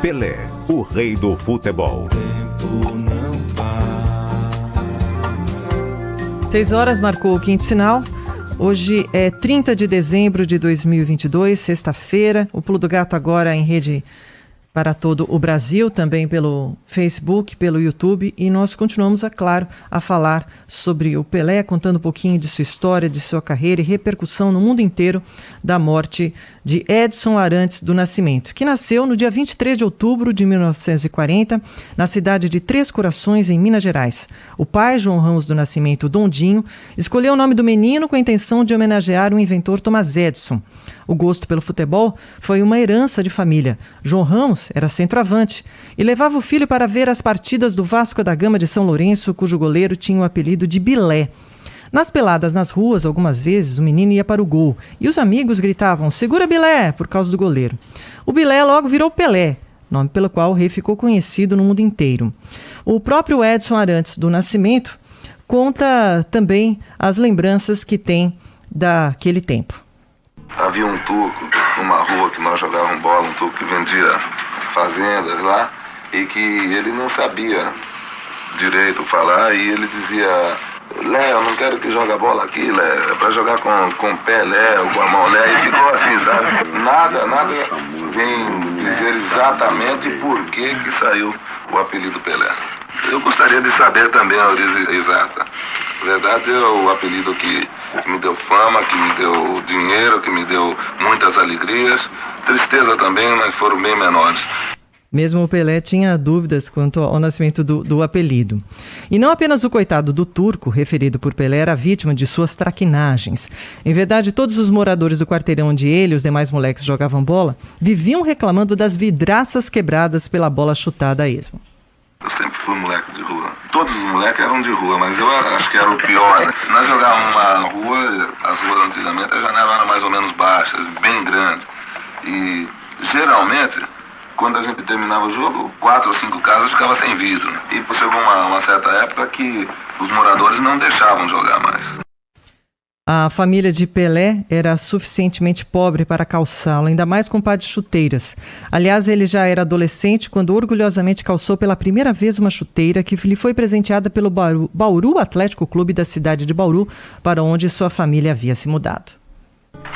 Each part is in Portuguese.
Pelé, o rei do futebol. 6 horas marcou o quinto sinal. Hoje é 30 de dezembro de 2022, sexta-feira. O Pulo do Gato agora em rede para todo o Brasil, também pelo Facebook, pelo YouTube. E nós continuamos, é claro, a falar sobre o Pelé, contando um pouquinho de sua história, de sua carreira e repercussão no mundo inteiro da morte de Edson Arantes do Nascimento, que nasceu no dia 23 de outubro de 1940, na cidade de Três Corações, em Minas Gerais. O pai, João Ramos do Nascimento Dondinho, escolheu o nome do menino com a intenção de homenagear o inventor Thomas Edison. O gosto pelo futebol foi uma herança de família. João Ramos era centroavante e levava o filho para ver as partidas do Vasco da Gama de São Lourenço, cujo goleiro tinha o apelido de Bilé. Nas peladas nas ruas, algumas vezes, o menino ia para o gol e os amigos gritavam "Segura Bilé!" por causa do goleiro. O Bilé logo virou Pelé, nome pelo qual o rei ficou conhecido no mundo inteiro. O próprio Edson Arantes do Nascimento conta também as lembranças que tem daquele tempo. Havia um turco numa rua que nós jogávamos bola, um turco que vendia fazendas lá, e que ele não sabia direito falar, e ele dizia: Lé, eu não quero que jogue a bola aqui, Lé, é pra jogar com o pé, Lé, ou com a mão, Lé, e ficou assim, sabe? Nada vem dizer exatamente por que saiu o apelido Pelé. Eu gostaria de saber também a origem exata. Na verdade, é o apelido que me deu fama, que me deu dinheiro, que me deu muitas alegrias, tristeza também, mas foram bem menores. Mesmo o Pelé tinha dúvidas quanto ao nascimento do apelido. E não apenas o coitado do turco, referido por Pelé, era vítima de suas traquinagens. Em verdade, todos os moradores do quarteirão onde ele e os demais moleques jogavam bola viviam reclamando das vidraças quebradas pela bola chutada a esmo. Eu sempre fui moleque de rua. Todos os moleques eram de rua, mas eu acho que era o pior, né? Nós jogávamos uma rua, as ruas antigamente, as janelas eram mais ou menos baixas, bem grandes. E geralmente, quando a gente terminava o jogo, 4 ou 5 casas ficavam sem vidro, né? E chegou uma certa época que os moradores não deixavam jogar mais. A família de Pelé era suficientemente pobre para calçá-lo, ainda mais com par de chuteiras. Aliás, ele já era adolescente quando orgulhosamente calçou pela primeira vez uma chuteira que lhe foi presenteada pelo Bauru Atlético Clube da cidade de Bauru, para onde sua família havia se mudado.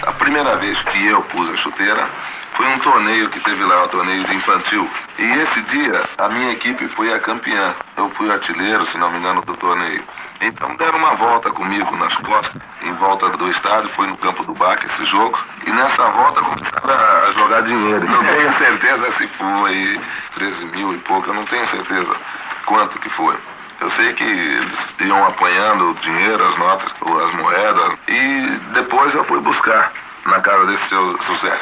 A primeira vez que eu pus a chuteira foi um torneio que teve lá, um torneio de infantil. E esse dia a minha equipe foi a campeã. Eu fui artilheiro, se não me engano, do torneio. Então deram uma volta comigo nas costas, em volta do estádio, foi no Campo do Baque esse jogo. E nessa volta começaram a jogar dinheiro. Eu não tenho certeza se foi 13 mil e pouco, eu não tenho certeza quanto que foi. Eu sei que eles iam apanhando o dinheiro, as notas, as moedas. E depois eu fui buscar na casa desse seu José.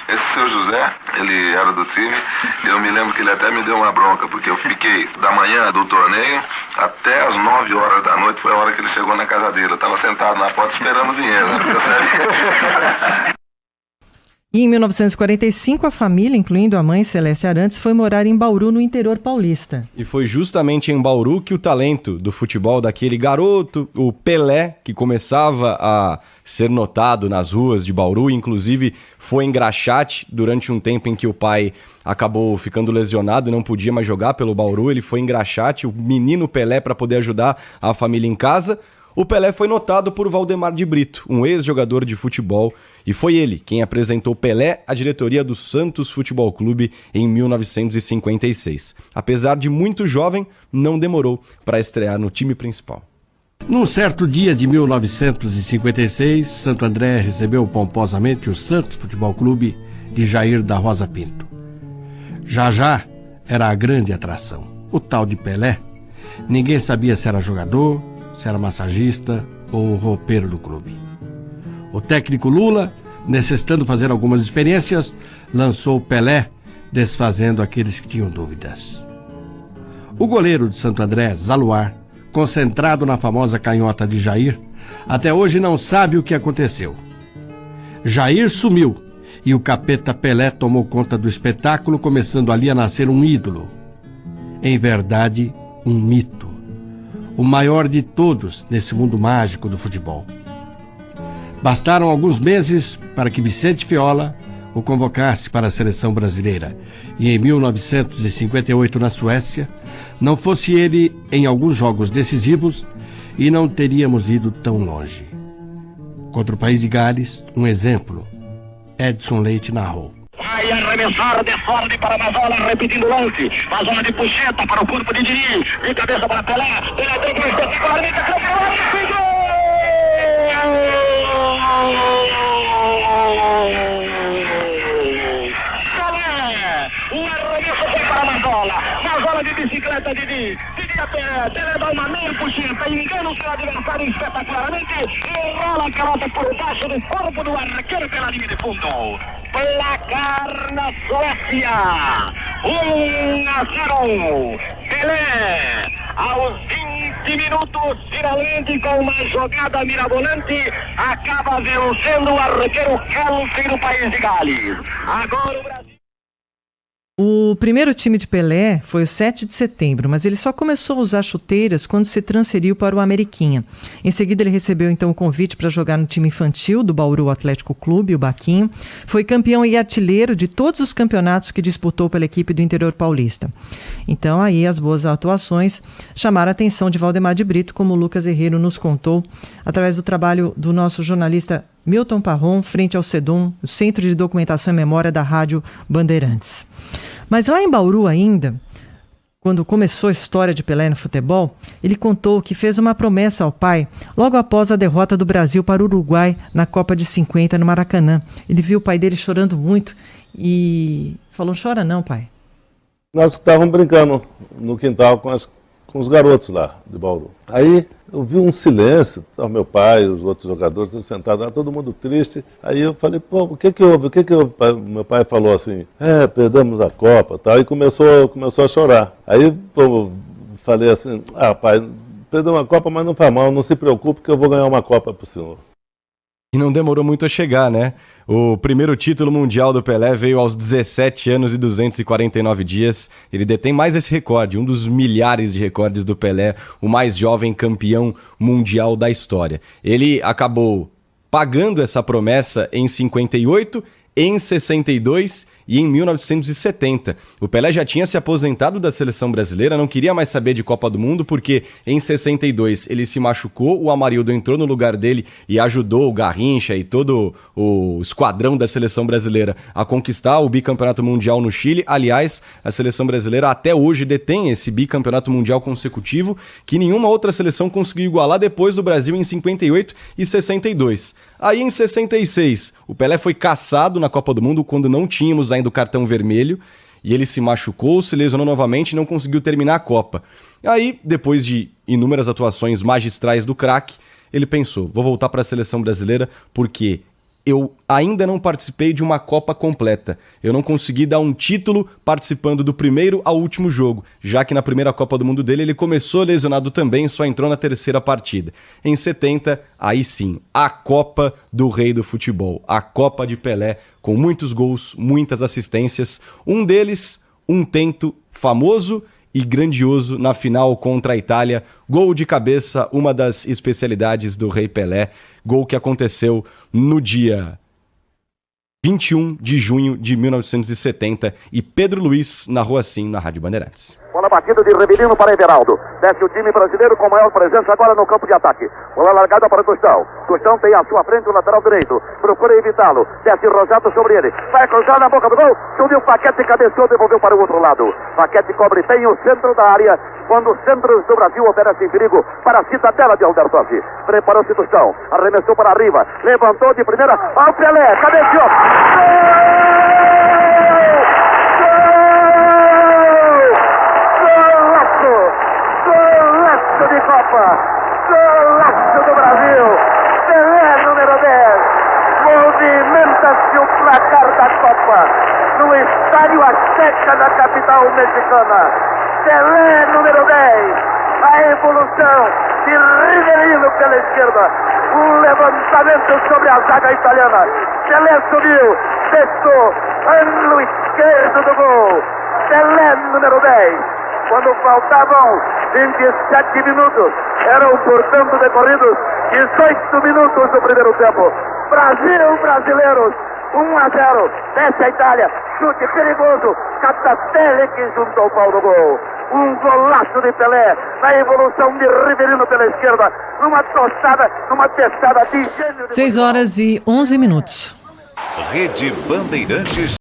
Esse seu José, ele era do time, eu me lembro que ele até me deu uma bronca, porque eu fiquei da manhã do torneio até as 9 horas da noite, foi a hora que ele chegou na casa dele. Eu estava sentado na porta esperando o dinheiro, né? E em 1945, a família, incluindo a mãe Celeste Arantes, foi morar em Bauru, no interior paulista. E foi justamente em Bauru que o talento do futebol daquele garoto, o Pelé, que começava a ser notado nas ruas de Bauru, inclusive foi em Graxate durante um tempo em que o pai acabou ficando lesionado e não podia mais jogar pelo Bauru. Ele foi em Graxate, o menino Pelé, para poder ajudar a família em casa. O Pelé foi notado por Valdemar de Brito, um ex-jogador de futebol, e foi ele quem apresentou Pelé à diretoria do Santos Futebol Clube em 1956. Apesar de muito jovem, não demorou para estrear no time principal. Num certo dia de 1956, Santo André recebeu pomposamente o Santos Futebol Clube de Jair da Rosa Pinto. Já era a grande atração, o tal de Pelé. Ninguém sabia se era jogador, se era massagista ou roupeiro do clube. O técnico Lula, necessitando fazer algumas experiências, lançou Pelé, desfazendo aqueles que tinham dúvidas. O goleiro de Santo André, Zaluar, concentrado na famosa canhota de Jair, até hoje não sabe o que aconteceu. Jair sumiu e o capeta Pelé tomou conta do espetáculo, começando ali a nascer um ídolo. Em verdade, um mito. O maior de todos nesse mundo mágico do futebol. Bastaram alguns meses para que Vicente Fiola, o convocasse para a seleção brasileira e em 1958 na Suécia, não fosse ele em alguns jogos decisivos e não teríamos ido tão longe. Contra o país de Gales, um exemplo, Edson Leite narrou. Vai arremessar de sorte para Mazola, repetindo o lance. Mazola de puxeta para o corpo de Diniz. De cabeça para Pelé. Pelé deu para o espetacularmente. O arremesso foi para Mazola. Mazola de bicicleta, Didi. Didi a pé. Pelé dá uma meia puxeta. Engana o seu adversário espetacularmente. E rola a calota por baixo do corpo do arqueiro pela linha de fundo. Placar na Suécia, 1-0. Pelé, aos 20 minutos, finalmente com uma jogada mirabolante, acaba vencendo o arqueiro Kelsey do país de Gales. Agora o Brasil. O primeiro time de Pelé foi o 7 de setembro, mas ele só começou a usar chuteiras quando se transferiu para o Ameriquinha. Em seguida ele recebeu então o convite para jogar no time infantil do Bauru Atlético Clube, o Baquinho. Foi campeão e artilheiro de todos os campeonatos que disputou pela equipe do interior paulista. Então aí as boas atuações chamaram a atenção de Valdemar de Brito, como o Lucas Herrero nos contou, através do trabalho do nosso jornalista Milton Parron, frente ao CEDOM, o Centro de Documentação e Memória da Rádio Bandeirantes. Mas lá em Bauru ainda, quando começou a história de Pelé no futebol, ele contou que fez uma promessa ao pai logo após a derrota do Brasil para o Uruguai na Copa de 50 no Maracanã. Ele viu o pai dele chorando muito e falou: "Chora não, pai." Nós estávamos brincando no quintal com os garotos lá de Bauru. Aí eu vi um silêncio, meu pai, os outros jogadores todos sentados lá, todo mundo triste. Aí eu falei: "Pô, o que que houve? O que que houve?" Meu pai falou assim: "Perdemos a Copa", tal, e começou a chorar. Aí eu falei assim: "Pai, perdemos a Copa, mas não faz mal, não se preocupe que eu vou ganhar uma Copa pro senhor." E não demorou muito a chegar, né? O primeiro título mundial do Pelé veio aos 17 anos e 249 dias. Ele detém mais esse recorde, um dos milhares de recordes do Pelé, o mais jovem campeão mundial da história. Ele acabou pagando essa promessa em 58, em 62 e em 1970. O Pelé já tinha se aposentado da seleção brasileira, não queria mais saber de Copa do Mundo, porque em 62 ele se machucou, o Amarildo entrou no lugar dele e ajudou o Garrincha e todo o esquadrão da seleção brasileira a conquistar o bicampeonato mundial no Chile. Aliás, a seleção brasileira até hoje detém esse bicampeonato mundial consecutivo, que nenhuma outra seleção conseguiu igualar depois do Brasil em 58 e 62. Aí em 66, o Pelé foi caçado na Copa do Mundo quando não tínhamos ainda o cartão vermelho, e ele se machucou, se lesionou novamente e não conseguiu terminar a Copa. Aí, depois de inúmeras atuações magistrais do craque, ele pensou: vou voltar para a seleção brasileira porque eu ainda não participei de uma Copa completa. Eu não consegui dar um título participando do primeiro ao último jogo, já que na primeira Copa do Mundo dele ele começou lesionado também e só entrou na terceira partida. Em 70, aí sim, a Copa do Rei do Futebol, a Copa de Pelé, com muitos gols, muitas assistências. Um deles, um tento famoso e grandioso na final contra a Itália. Gol de cabeça, uma das especialidades do Rei Pelé. Gol que aconteceu no dia 21 de junho de 1970 e Pedro Luiz narrou assim na Rádio Bandeirantes. Bola batida de Rivelino para Everaldo. Desce o time brasileiro com maior presença agora no campo de ataque. Bola largada para Tostão. Tostão tem à sua frente o lateral direito. Procura evitá-lo. Desce Rosato sobre ele. Vai cruzar na boca do gol. Subiu Paquete, cabeceou, devolveu para o outro lado. Paquete cobre bem o centro da área. Quando os centros do Brasil oferecem perigo para a cidadela de Albertotti. Preparou-se Tostão. Arremessou para arriba. Levantou de primeira. Ao Pelé. Cabeceou. Golaço de Copa, golaço do Brasil, Pelé número 10, movimenta-se o placar da Copa, no Estádio Azteca da capital mexicana, Pelé número 10, a evolução de Rivelino pela esquerda, um levantamento sobre a zaga italiana, Pelé subiu, testou, ângulo esquerdo do gol, Pelé número 10. Quando faltavam 27 minutos, eram, portanto, decorridos 18 minutos do primeiro tempo. Brasil, brasileiros, 1-0. desce a Itália, chute perigoso, Catatelli que juntou o pau do gol. Um golaço de Pelé, na evolução de Riverino pela esquerda, numa tostada, numa testada de gênio. 6 horas e 11 minutos. Rede Bandeirantes